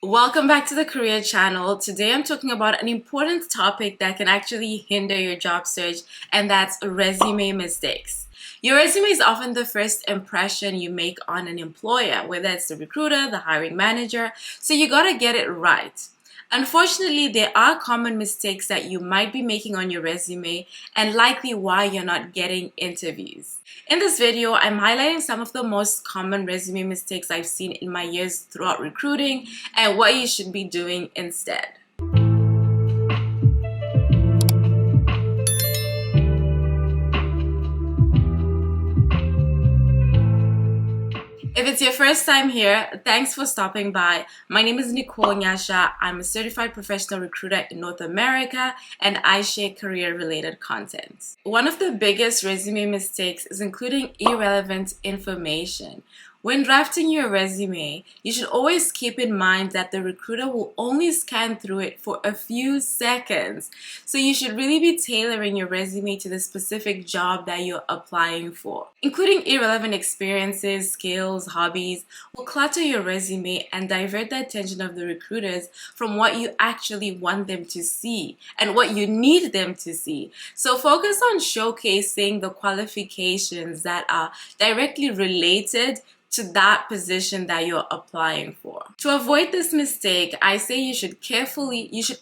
Welcome back to the Career Channel. Today I'm talking about an important topic that can actually hinder your job search, and that's resume mistakes. Your resume is often the first impression you make on an employer, whether it's the recruiter, the hiring manager, so you gotta get it right. Unfortunately, there are common mistakes that you might be making on your resume and likely why you're not getting interviews. In this video, I'm highlighting some of the most common resume mistakes I've seen in my years throughout recruiting and what you should be doing instead. If it's your first time here, thanks for stopping by. My name is Nicole Nyasha. I'm a certified professional recruiter in North America, and I share career-related content. One of the biggest resume mistakes is including irrelevant information. When drafting your resume, you should always keep in mind that the recruiter will only scan through it for a few seconds. So you should really be tailoring your resume to the specific job that you're applying for. Including irrelevant experiences, skills, hobbies will clutter your resume and divert the attention of the recruiters from what you actually want them to see and what you need them to see. So focus on showcasing the qualifications that are directly related to that position that you're applying for. To avoid this mistake, I say you should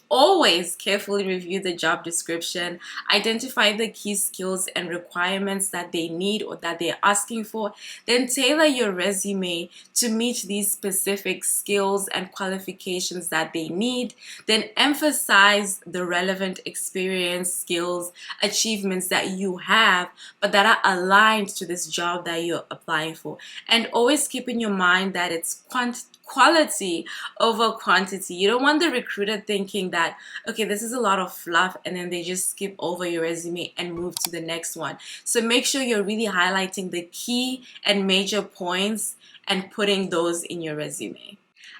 always carefully review the job description, identify the key skills and requirements that they need or that they're asking for, then tailor your resume to meet these specific skills and qualifications that they need, then emphasize the relevant experience, skills, achievements that you have, but that are aligned to this job that you're applying for. And always keep in your mind that it's quality over quantity. You don't want the recruiter thinking that, okay, this is a lot of fluff, and then they just skip over your resume and move to the next one. So make sure you're really highlighting the key and major points and putting those in your resume.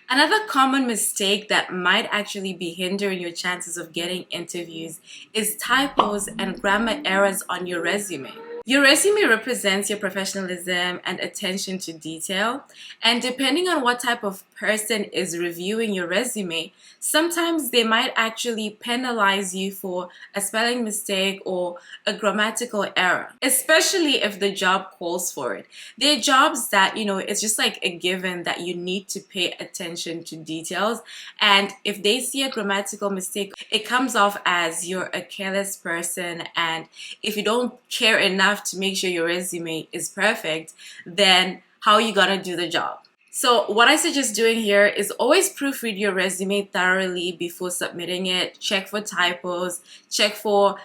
Another common mistake that might actually be hindering your chances of getting interviews is typos and grammar errors on your resume. Your resume represents your professionalism and attention to detail, and depending on what type of person is reviewing your resume, sometimes they might actually penalize you for a spelling mistake or a grammatical error, especially if the job calls for it. There are jobs that, it's just like a given that you need to pay attention to details, and if they see a grammatical mistake, it comes off as you're a careless person, and if you don't care enough to make sure your resume is perfect, then how are you gonna do the job? So what I suggest doing here is always proofread your resume thoroughly before submitting it. Check for typos, check for,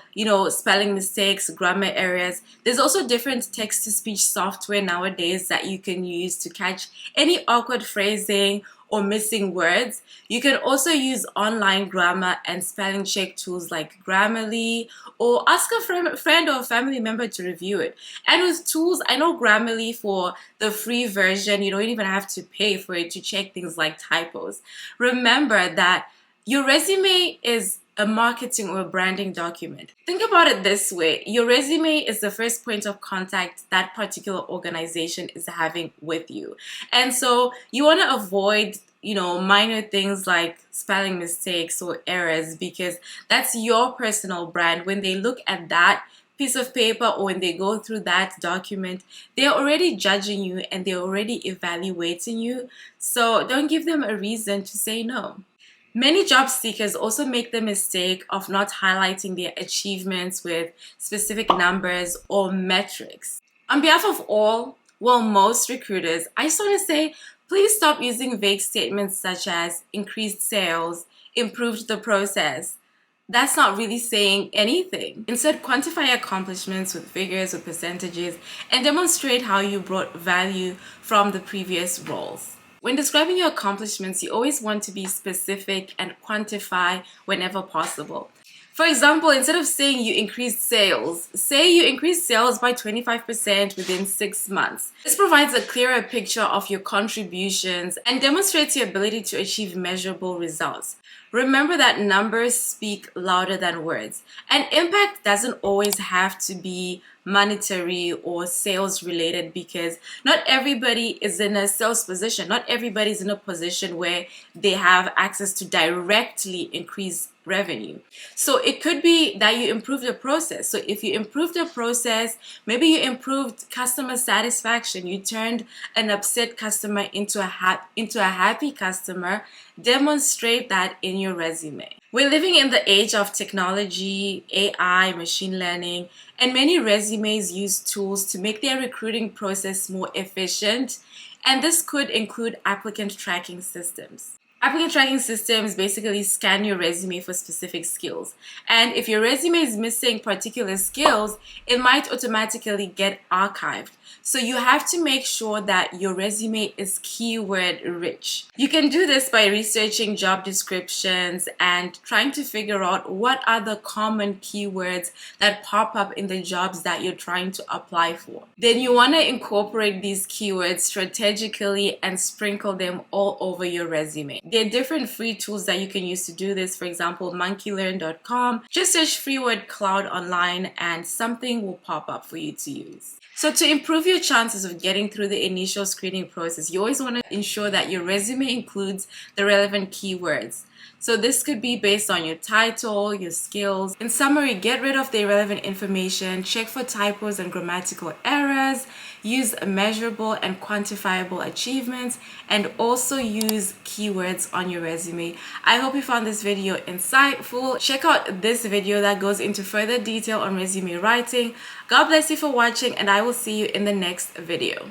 spelling mistakes, grammar errors. There's also different text-to-speech software nowadays that you can use to catch any awkward phrasing or missing words. You can also use online grammar and spelling check tools like Grammarly, or ask a friend or a family member to review it. And with tools, I know Grammarly, for the free version, you don't even have to pay for it to check things like typos. Remember that your resume is a marketing or a branding document. Think about it this way. Your resume is the first point of contact that particular organization is having with you. And so you want to avoid, minor things like spelling mistakes or errors, because that's your personal brand. When they look at that piece of paper or when they go through that document, they're already judging you and they're already evaluating you. So don't give them a reason to say no. Many job seekers also make the mistake of not highlighting their achievements with specific numbers or metrics. On behalf of most recruiters, I just want to say, please stop using vague statements such as increased sales, improved the process. That's not really saying anything. Instead, quantify accomplishments with figures or percentages and demonstrate how you brought value from the previous roles. When describing your accomplishments, you always want to be specific and quantify whenever possible. For example, instead of saying you increased sales, say you increased sales by 25% within 6 months. This provides a clearer picture of your contributions and demonstrates your ability to achieve measurable results. Remember that numbers speak louder than words, and impact doesn't always have to be monetary or sales related, because not everybody is in a sales position. Not everybody is in a position where they have access to directly increase revenue. So it could be that you improve the process. So if you improve the process, maybe you improved customer satisfaction, you turned an upset customer into a happy customer, demonstrate that in your resume. We're living in the age of technology, AI, machine learning, and many resumes use tools to make their recruiting process more efficient, and this could include applicant tracking systems. Applicant tracking systems basically scan your resume for specific skills. And if your resume is missing particular skills, it might automatically get archived. So you have to make sure that your resume is keyword rich. You can do this by researching job descriptions and trying to figure out what are the common keywords that pop up in the jobs that you're trying to apply for. Then you want to incorporate these keywords strategically and sprinkle them all over your resume. There are different free tools that you can use to do this. For example, monkeylearn.com. Just search free word cloud online and something will pop up for you to use. So to improve your chances of getting through the initial screening process, you always want to ensure that your resume includes the relevant keywords. So this could be based on your title, your skills. In summary, get rid of the irrelevant information, check for typos and grammatical errors, use measurable and quantifiable achievements, and also use keywords on your resume. I hope you found this video insightful. Check out this video that goes into further detail on resume writing. God bless you for watching, and I will see you in the next video.